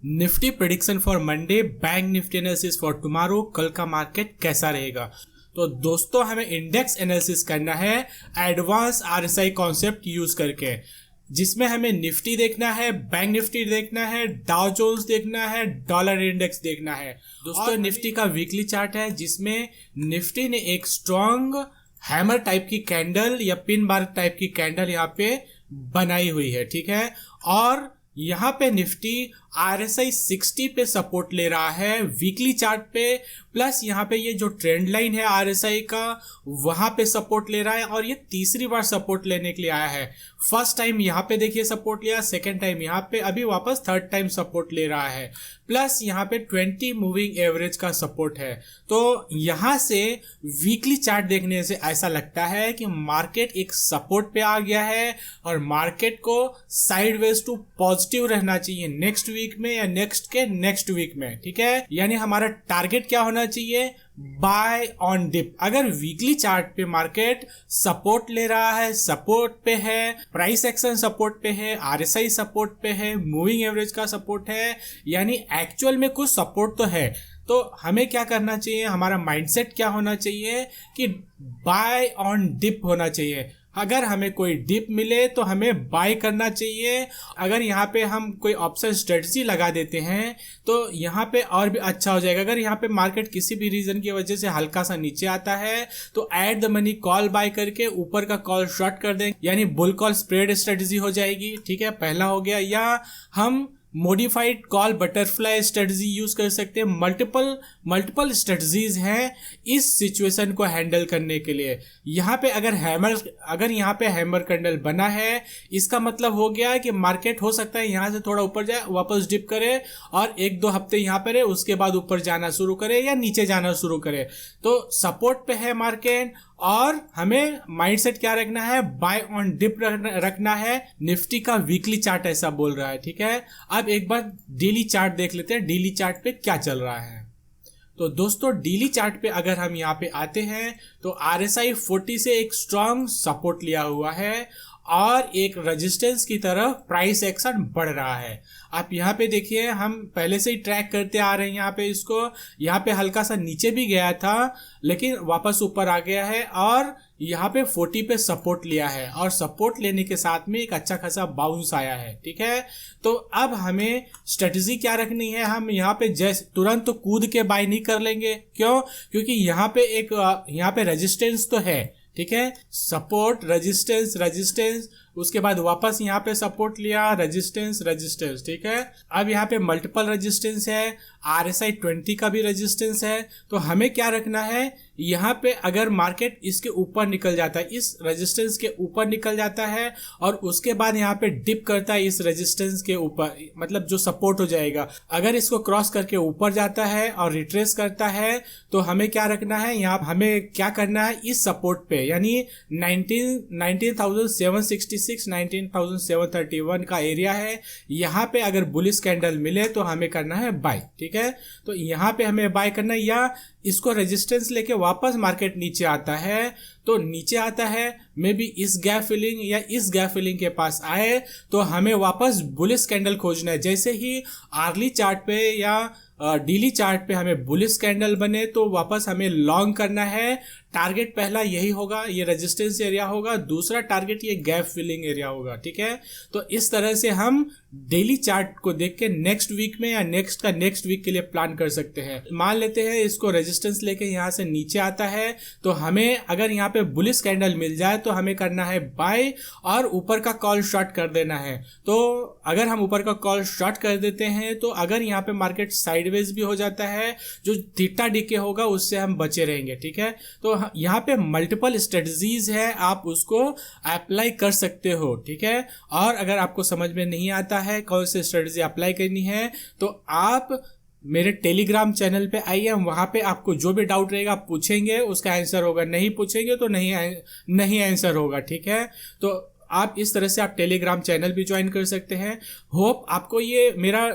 Nifty prediction for Monday, bank Nifty analysis for tomorrow, कल का market कैसा रहेगा। तो दोस्तों हमें इंडेक्स एनालिसिस करना है एडवांस आरएसआई कॉन्सेप्ट यूज करके, जिसमें हमें निफ्टी देखना है, बैंक निफ्टी देखना है, डाउ जोन्स देखना है, डॉलर इंडेक्स देखना है। दोस्तों निफ्टी का वीकली चार्ट है जिसमें निफ्टी ने एक स्ट्रॉन्ग हैमर टाइप की कैंडल या पिन बार टाइप की कैंडल यहाँ पे बनाई हुई है, ठीक है। और यहाँ पे निफ्टी आरएसआई 60 पे सपोर्ट ले रहा है वीकली चार्ट पे, प्लस यहाँ पे ये जो ट्रेंड लाइन है आरएसआई का वहां पे सपोर्ट ले रहा है और ये तीसरी बार सपोर्ट लेने के लिए आया है। फर्स्ट टाइम यहाँ पे देखिए सपोर्ट लिया, सेकेंड टाइम यहाँ पे, अभी वापस थर्ड टाइम सपोर्ट ले रहा है, प्लस यहाँ पे 20 मूविंग एवरेज का सपोर्ट है। तो यहाँ से वीकली चार्ट देखने से ऐसा लगता है कि मार्केट एक सपोर्ट पे आ गया है और मार्केट को साइडवेज टू पॉजिटिव रहना चाहिए नेक्स्ट वीक में या नेक्स्ट के नेक्स्ट वीक में, ठीक है। यानी हमारा टारगेट क्या होना चाहिए, बाय ऑन डिप। अगर वीकली चार्ट पे मार्केट सपोर्ट ले रहा है, सपोर्ट पे है, प्राइस एक्शन सपोर्ट पे है, आरएसआई सपोर्ट पे है, मूविंग एवरेज का सपोर्ट है, यानी एक्चुअल में कुछ सपोर्ट तो है, तो हमें क्या करना चाहिए, हमारा माइंडसेट क्या होना चाहिए कि बाय ऑन डिप होना चाहिए। अगर हमें कोई डिप मिले तो हमें बाय करना चाहिए। अगर यहाँ पे हम कोई ऑप्शन स्ट्रेटजी लगा देते हैं तो यहाँ पे और भी अच्छा हो जाएगा। अगर यहाँ पे मार्केट किसी भी रीजन की वजह से हल्का सा नीचे आता है तो at the money call buy करके ऊपर का कॉल शॉर्ट कर देंगे, यानी बुल कॉल स्प्रेड स्ट्रेटजी हो जाएगी, ठीक है, पहला हो गया। या हम modified call butterfly strategy use कर सकते हैं। मल्टीपल स्ट्रेटजीज हैं इस सिचुएशन को हैंडल करने के लिए। यहाँ पे अगर यहाँ पे हैमर कैंडल बना है, इसका मतलब हो गया कि मार्केट हो सकता है यहाँ से थोड़ा ऊपर जाए, वापस डिप करे और एक दो हफ्ते यहाँ पर है, उसके बाद ऊपर जाना शुरू करे या नीचे जाना शुरू करे। तो सपोर्ट पे है मार्केट और हमें माइंडसेट क्या रखना है, बाय ऑन डिप रखना है। निफ्टी का वीकली चार्ट ऐसा बोल रहा है, ठीक है। अब एक बार डेली चार्ट देख लेते हैं, डेली चार्ट पे क्या चल रहा है। तो दोस्तों डेली चार्ट पे अगर हम यहाँ पे आते हैं तो आरएसआई 40 से एक स्ट्रॉन्ग सपोर्ट लिया हुआ है और एक रेजिस्टेंस की तरफ प्राइस एक्शन बढ़ रहा है। आप यहाँ पे देखिए, हम पहले से ही ट्रैक करते आ रहे हैं यहाँ पे इसको। यहाँ पे हल्का सा नीचे भी गया था लेकिन वापस ऊपर आ गया है और यहाँ पे 40 पे सपोर्ट लिया है और सपोर्ट लेने के साथ में एक अच्छा खासा बाउंस आया है, ठीक है। तो अब हमें स्ट्रेटजी क्या रखनी है, हम यहाँ पे जैसे तुरंत तो कूद के बाय नहीं कर लेंगे। क्यों? क्योंकि यहाँ पे रेजिस्टेंस तो है, ठीक है, सपोर्ट रेजिस्टेंस, उसके बाद वापस यहाँ पे सपोर्ट लिया, रेजिस्टेंस, ठीक है। अब यहाँ पे मल्टीपल रेजिस्टेंस है, आरएसआई 20 का भी रेजिस्टेंस है। तो हमें क्या रखना है, यहाँ पे अगर मार्केट इसके ऊपर निकल जाता है, इस रेजिस्टेंस के ऊपर निकल जाता है और उसके बाद यहाँ पे डिप करता है इस रेजिस्टेंस के ऊपर, मतलब जो सपोर्ट हो जाएगा, अगर इसको क्रॉस करके ऊपर जाता है और रिट्रेस करता है तो हमें क्या रखना है, यहाँ हमें क्या करना है, इस सपोर्ट पे यानी 19,766 19,731 का एरिया है, यहाँ पे अगर बुलिश कैंडल मिले तो हमें करना है बाय, ठीक है। तो यहाँ पे हमें बाय करना है, या इसको रेजिस्टेंस लेके वापस मार्केट नीचे आता है तो नीचे आता है, मे बी इस गैप फिलिंग या इस गैप फिलिंग के पास आए तो हमें वापस बुलिश कैंडल खोजना है। जैसे ही आर्ली चार्ट पे या डेली चार्ट पे हमें बुलिश कैंडल बने तो वापस हमें लॉन्ग करना है। टारगेट पहला यही होगा, ये रेजिस्टेंस एरिया होगा, दूसरा टारगेट ये गैप फिलिंग एरिया होगा, ठीक है। तो इस तरह से हम डेली चार्ट को देख के नेक्स्ट वीक में या नेक्स्ट वीक के लिए प्लान कर सकते हैं। मान लेते हैं इसको रेजिस्टेंस लेके यहाँ से नीचे आता है तो हमें अगर यहाँ पे बुलिश कैंडल मिल जाए तो हमें करना है बाय और ऊपर का कॉल शॉर्ट कर देना है। तो अगर हम ऊपर का कॉल शॉर्ट कर देते हैं तो अगर यहाँ पे मार्केट साइडवेज भी हो जाता है, जो थीटा डीके होगा उससे हम बचे रहेंगे, ठीक है। तो यहाँ पे मल्टीपल स्ट्रेटजीज है, आप उसको अप्लाई कर सकते हो, ठीक है। और अगर आपको समझ में नहीं आता है कौन सी स्ट्रेटजी अप्लाई करनी है तो आप मेरे टेलीग्राम चैनल पे आइए, वहां पे आपको जो भी डाउट रहेगा आप पूछेंगे, उसका आंसर होगा, नहीं पूछेंगे तो नहीं आंसर होगा, ठीक है। तो आप इस तरह से आप टेलीग्राम चैनल भी ज्वाइन कर सकते हैं। होप आपको ये मेरा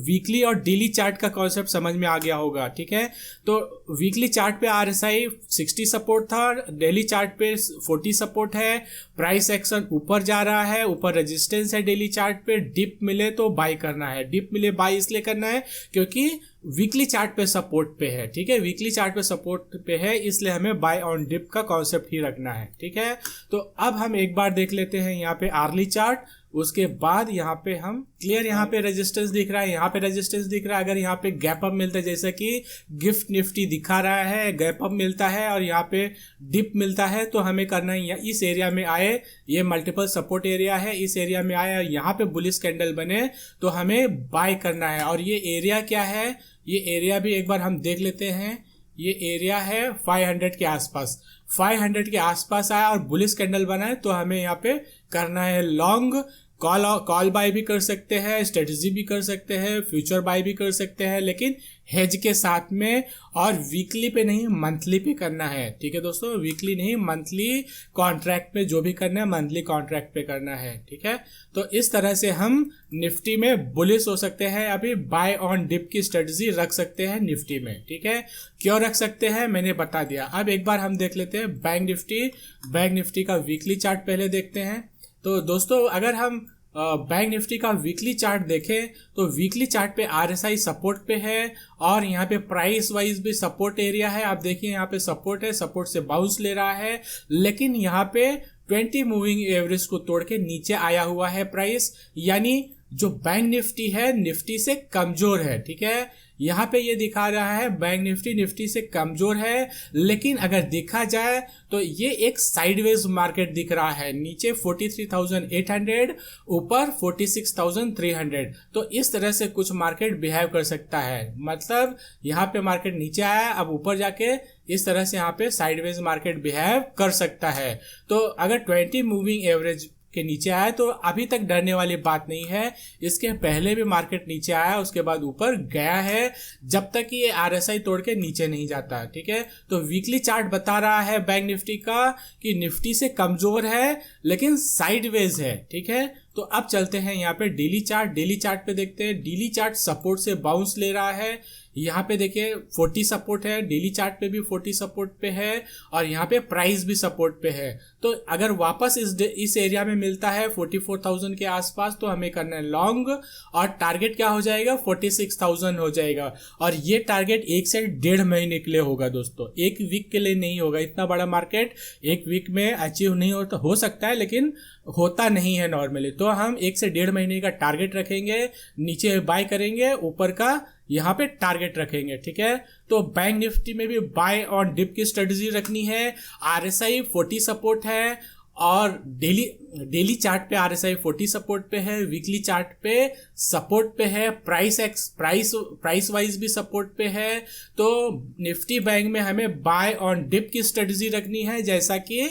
वीकली और डेली चार्ट का कॉन्सेप्ट समझ में आ गया होगा, ठीक है। तो वीकली चार्ट पे RSI 60 सपोर्ट था, डेली चार्ट पे 40 सपोर्ट है, प्राइस एक्शन ऊपर जा रहा है, ऊपर रेजिस्टेंस है डेली चार्ट पे, डिप मिले तो बाय करना है, डिप मिले बाय इसलिए करना है क्योंकि वीकली चार्ट पे सपोर्ट पे है, ठीक है, वीकली चार्ट पे सपोर्ट पे है, इसलिए हमें बाय ऑन डिप का कॉन्सेप्ट ही रखना है, ठीक है। तो अब हम एक बार देख लेते हैं यहाँ पे आर्ली चार्ट, उसके बाद यहाँ पे हम क्लियर, यहाँ पे रेजिस्टेंस दिख रहा है, यहाँ पे रेजिस्टेंस दिख रहा है। अगर यहाँ पे गैप अप मिलता है, जैसे कि गिफ्ट निफ्टी दिखा रहा है, गैप अप मिलता है और यहाँ पे डिप मिलता है, तो हमें करना है इस एरिया में आए, ये मल्टीपल सपोर्ट एरिया है, इस एरिया में आए और यहाँ पे बुलिश कैंडल बने तो हमें बाय करना है। और ये एरिया क्या है, ये एरिया भी एक बार हम देख लेते हैं। ये एरिया है 500 के आसपास, 500 के आसपास आया और बुलिश कैंडल बना है तो हमें यहाँ पे करना है लॉन्ग। कॉल बाय भी कर सकते हैं, स्ट्रेटजी भी कर सकते हैं, फ्यूचर बाय भी कर सकते हैं, लेकिन हेज के साथ में, और वीकली पे नहीं मंथली पे करना है, ठीक है दोस्तों, वीकली नहीं मंथली कॉन्ट्रैक्ट पे जो भी करना है मंथली कॉन्ट्रैक्ट पे करना है, ठीक है। तो इस तरह से हम निफ्टी में बुलिश हो सकते हैं, अभी बाय ऑन डिप की स्ट्रेटजी रख सकते हैं निफ्टी में, ठीक है। क्यों रख सकते हैं मैंने बता दिया। अब एक बार हम देख लेते हैं बैंक निफ्टी का वीकली चार्ट पहले देखते हैं। तो दोस्तों अगर हम बैंक निफ्टी का वीकली चार्ट देखें तो वीकली चार्ट पे RSI सपोर्ट पे है और यहाँ पे प्राइस वाइज भी सपोर्ट एरिया है। आप देखिए यहाँ पे सपोर्ट है, सपोर्ट से बाउंस ले रहा है, लेकिन यहाँ पे 20 मूविंग एवरेज को तोड़ के नीचे आया हुआ है प्राइस, यानी जो बैंक निफ्टी है निफ्टी से कमजोर है, ठीक है। यहाँ पे ये दिखा रहा है बैंक निफ्टी से कमजोर है, लेकिन अगर देखा जाए तो ये एक साइडवेज मार्केट दिख रहा है, नीचे 43,800, ऊपर 46,300। तो इस तरह से कुछ मार्केट बिहेव कर सकता है, मतलब यहाँ पे मार्केट नीचे आया, अब ऊपर जाके इस तरह से यहाँ पे साइडवेज मार्केट बिहेव कर सकता है। तो अगर 20 मूविंग एवरेज के नीचे आया तो अभी तक डरने वाली बात नहीं है, इसके पहले भी मार्केट नीचे आया, उसके बाद ऊपर गया है, जब तक ये RSI तोड़ के नीचे नहीं जाता, ठीक है। तो वीकली चार्ट बता रहा है बैंक निफ्टी का कि निफ्टी से कमजोर है लेकिन साइडवेज है, ठीक है। तो अब चलते हैं यहाँ पे डेली चार्ट पे देखते हैं। डेली चार्ट सपोर्ट से बाउंस ले रहा है, यहाँ पे देखिए 40 सपोर्ट है, डेली चार्ट पे भी 40 सपोर्ट पे है और यहाँ पे प्राइस भी सपोर्ट पे है। तो अगर वापस इस एरिया में मिलता है 44,000 के आसपास तो हमें करना है लॉन्ग, और टारगेट क्या हो जाएगा 46,000 हो जाएगा। और ये टारगेट 1 से 1.5 महीने के लिए होगा दोस्तों, 1 वीक के लिए नहीं होगा। इतना बड़ा मार्केट 1 वीक में अचीव नहीं होता, हो सकता है लेकिन होता नहीं है नॉर्मली। तो हम 1 से 1.5 महीने का टारगेट रखेंगे, नीचे बाय करेंगे, ऊपर का यहाँ पे टारगेट रखेंगे, ठीक है। तो बैंक निफ्टी में भी बाय ऑन डिप की स्ट्रेटजी रखनी है। RSI 40 सपोर्ट है और डेली चार्ट पे RSI 40 सपोर्ट पे है, वीकली चार्ट पे सपोर्ट पे है, प्राइस वाइज भी सपोर्ट पे है। तो निफ्टी बैंक में हमें बाय ऑन डिप की स्ट्रेटजी रखनी है, जैसा कि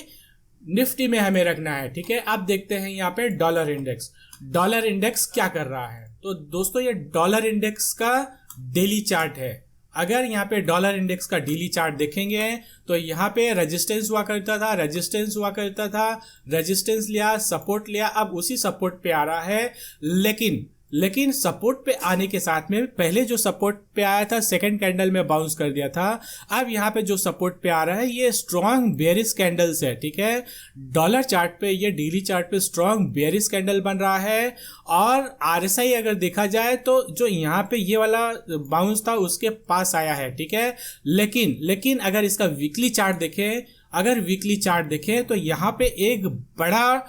निफ्टी में हमें रखना है, ठीक है। अब देखते हैं यहाँ पे डॉलर इंडेक्स क्या कर रहा है। तो दोस्तों ये डॉलर इंडेक्स का डेली चार्ट है। अगर यहाँ पे डॉलर इंडेक्स का डेली चार्ट देखेंगे तो यहाँ पे रेजिस्टेंस हुआ करता था, रेजिस्टेंस लिया, सपोर्ट लिया, अब उसी सपोर्ट पे आ रहा है। लेकिन सपोर्ट पे आने के साथ में पहले जो सपोर्ट पे आया था सेकंड कैंडल में बाउंस कर दिया था। अब यहाँ पे जो सपोर्ट पे आ रहा है ये स्ट्रॉन्ग बेयरिश कैंडल्स है, ठीक है। डॉलर चार्ट पे ये डेली चार्ट पे स्ट्रॉन्ग बेयरिश कैंडल बन रहा है। और RSI अगर देखा जाए तो जो यहाँ पे ये वाला बाउंस था उसके पास आया है, ठीक है। लेकिन अगर इसका वीकली चार्ट देखें तो यहाँ पे एक बड़ा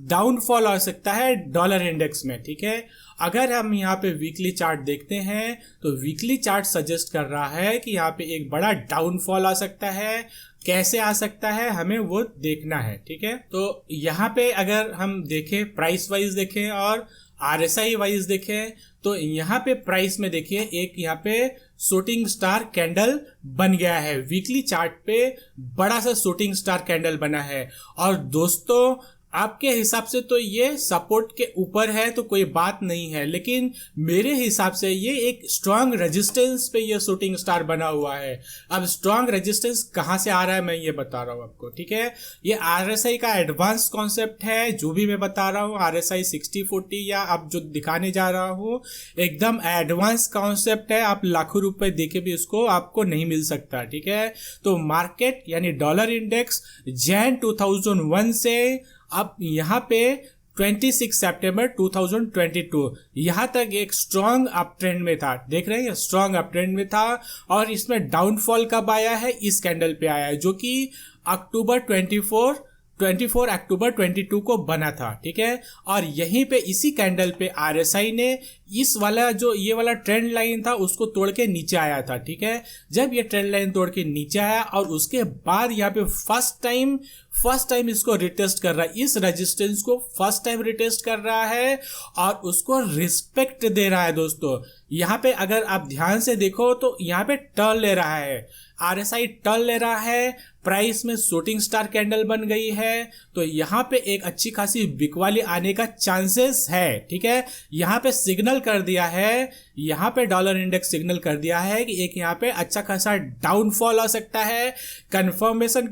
डाउनफॉल आ सकता है डॉलर इंडेक्स में, ठीक है। अगर हम यहाँ पे वीकली चार्ट देखते हैं तो वीकली चार्ट सजेस्ट कर रहा है कि यहाँ पे एक बड़ा डाउनफॉल आ सकता है। कैसे आ सकता है हमें वो देखना है, ठीक है। तो यहाँ पे अगर हम देखें, प्राइस वाइज देखें और RSI वाइज देखें तो यहाँ पे प्राइस में देखिए एक यहाँ पे शूटिंग स्टार कैंडल बन गया है, वीकली चार्ट पे बड़ा सा शूटिंग स्टार कैंडल बना है। और दोस्तों आपके हिसाब से तो ये सपोर्ट के ऊपर है तो कोई बात नहीं है, लेकिन मेरे हिसाब से ये एक स्ट्रांग रेजिस्टेंस पे ये शूटिंग स्टार बना हुआ है। अब स्ट्रांग रेजिस्टेंस कहाँ से आ रहा है मैं ये बता रहा हूँ आपको, ठीक है। ये RSI का एडवांस कॉन्सेप्ट है, जो भी मैं बता रहा हूँ RSI 60/40 या अब जो दिखाने जा रहा हूँ एकदम एडवांस कॉन्सेप्ट है। आप लाखों रुपए देके भी उसको आपको नहीं मिल सकता, ठीक है। तो मार्केट यानी डॉलर इंडेक्स जैन 2001 से अब यहाँ पे 26 सितंबर 2022 यहाँ तक एक स्ट्रॉन्ग अप ट्रेंड में था। देख रहे हैं, स्ट्रॉन्ग अप ट्रेंड में था और इसमें डाउनफॉल कब आया है, इस कैंडल पे आया है, जो कि अक्टूबर 24 अक्टूबर 22 को बना था, ठीक है। और यहीं पे इसी कैंडल पे RSI ने इस वाला जो ये वाला ट्रेंड लाइन था उसको तोड़ के नीचे आया था, ठीक है। जब ये ट्रेंड लाइन तोड़ के नीचे आया और उसके बाद यहाँ पे फर्स्ट टाइम इसको रिटेस्ट कर रहा है, इस रेजिस्टेंस को फर्स्ट टाइम रिटेस्ट कर रहा है और उसको रिस्पेक्ट दे रहा है। दोस्तों यहाँ पे अगर आप ध्यान से देखो तो यहाँ पे टर्न ले रहा है, RSI टर्न ले रहा है, प्राइस में शूटिंग स्टार कैंडल बन गई है। तो यहाँ पे एक अच्छी खासी बिकवाली आने का चांसेस है, ठीक है। यहाँ पे सिग्नल कर दिया है, यहाँ पे डॉलर इंडेक्स सिग्नल कर दिया है कि एक यहाँ पे अच्छा खासा डाउनफॉल आ सकता है। कंफर्मेशन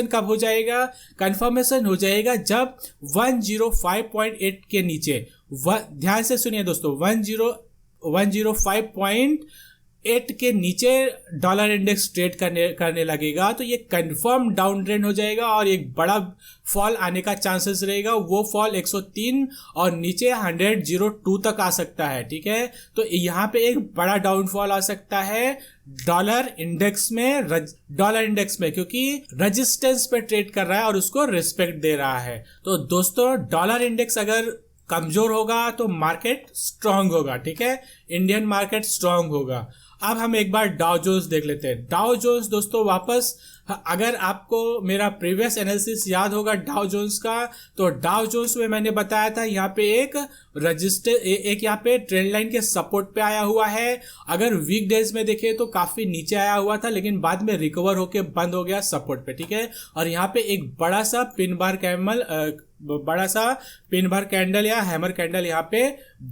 कब हो जाएगा? कंफर्मेशन हो जाएगा जब 105.8 के नीचे, ध्यान से सुनिए दोस्तों, 105.8 के नीचे डॉलर इंडेक्स ट्रेड करने लगेगा तो ये कंफर्म डाउन ट्रेंड हो जाएगा और एक बड़ा फॉल आने का चांसेस रहेगा। वो फॉल 103 और नीचे 102 तक आ सकता है, ठीक है। तो यहाँ पे एक बड़ा डाउनफॉल आ सकता है डॉलर इंडेक्स में क्योंकि रेजिस्टेंस पे ट्रेड कर रहा है और उसको रिस्पेक्ट दे रहा है। तो दोस्तों डॉलर इंडेक्स अगर कमजोर होगा तो मार्केट स्ट्रांग होगा, ठीक है, इंडियन मार्केट स्ट्रांग होगा। अब हम एक बार डाउ जोन्स देख लेते हैं। डाउ जोन्स दोस्तों वापस, अगर आपको मेरा प्रीवियस एनालिसिस याद होगा डाउ जोन्स का, तो डाउ जोन्स में मैंने बताया था यहाँ पे एक यहाँ पे ट्रेंड लाइन के सपोर्ट पे आया हुआ है। अगर वीक डेज में देखें तो काफी नीचे आया हुआ था लेकिन बाद में रिकवर होके बंद हो गया सपोर्ट पे, ठीक है। और यहाँ पे एक बड़ा सा पिन बार कैंडल या हैमर कैंडल यहाँ पे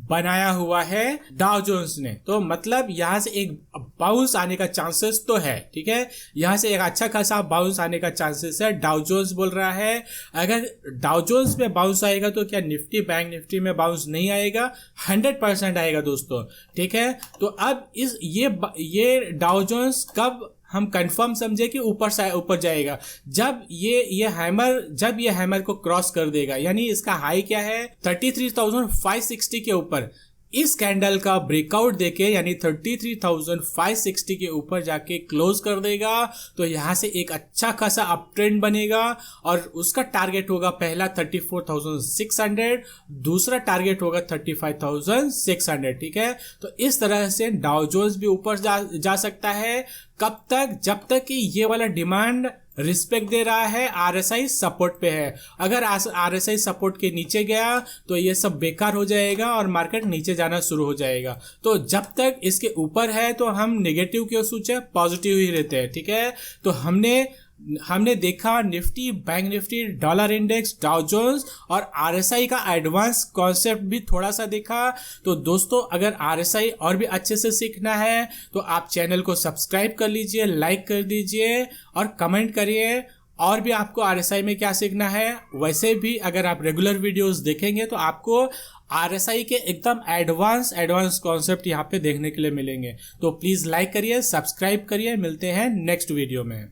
बनाया हुआ है डाउ जोन्स ने। तो मतलब यहाँ से एक बाउंस आने का चांसेस तो है, ठीक है, यहाँ से एक अच्छा खासा बाउंस आने का चांसेस है, डाउ जोन्स बोल रहा है। अगर डाउ जोन्स में बाउंस आएगा तो क्या निफ्टी बैंक निफ्टी में बाउंस नहीं आएगा? 100% आएगा दोस्तों, ठीक है। तो अब ये डाउ जोन्स कब हम कंफर्म समझे कि ऊपर जाएगा? जब ये हैमर को क्रॉस कर देगा, यानी इसका हाई क्या है 33,560 के ऊपर, इस कैंडल का ब्रेकआउट देके यानी 33,560 के ऊपर जाके क्लोज कर देगा तो यहां से एक अच्छा खासा अप ट्रेंड बनेगा और उसका टारगेट होगा पहला 34,600, दूसरा टारगेट होगा 35,600, ठीक है। तो इस तरह से डाउ जोन्स भी ऊपर जा सकता है। कब तक? जब तक कि ये वाला डिमांड रिस्पेक्ट दे रहा है, RSI सपोर्ट पे है। अगर RSI सपोर्ट के नीचे गया तो ये सब बेकार हो जाएगा और मार्केट नीचे जाना शुरू हो जाएगा। तो जब तक इसके ऊपर है तो हम नेगेटिव क्यों सोचे, पॉजिटिव ही रहते हैं, ठीक है। तो हमने देखा Nifty bank Nifty dollar index Dow Jones और RSI का एडवांस कॉन्सेप्ट भी थोड़ा सा देखा। तो दोस्तों अगर RSI और भी अच्छे से सीखना है तो आप चैनल को सब्सक्राइब कर लीजिए, लाइक कर दीजिए और कमेंट करिए और भी आपको RSI में क्या सीखना है। वैसे भी अगर आप रेगुलर वीडियोस देखेंगे तो आपको RSI के एकदम एडवांस कॉन्सेप्ट यहाँ पे देखने के लिए मिलेंगे। तो प्लीज लाइक करिए, सब्सक्राइब करिए, मिलते हैं नेक्स्ट वीडियो में।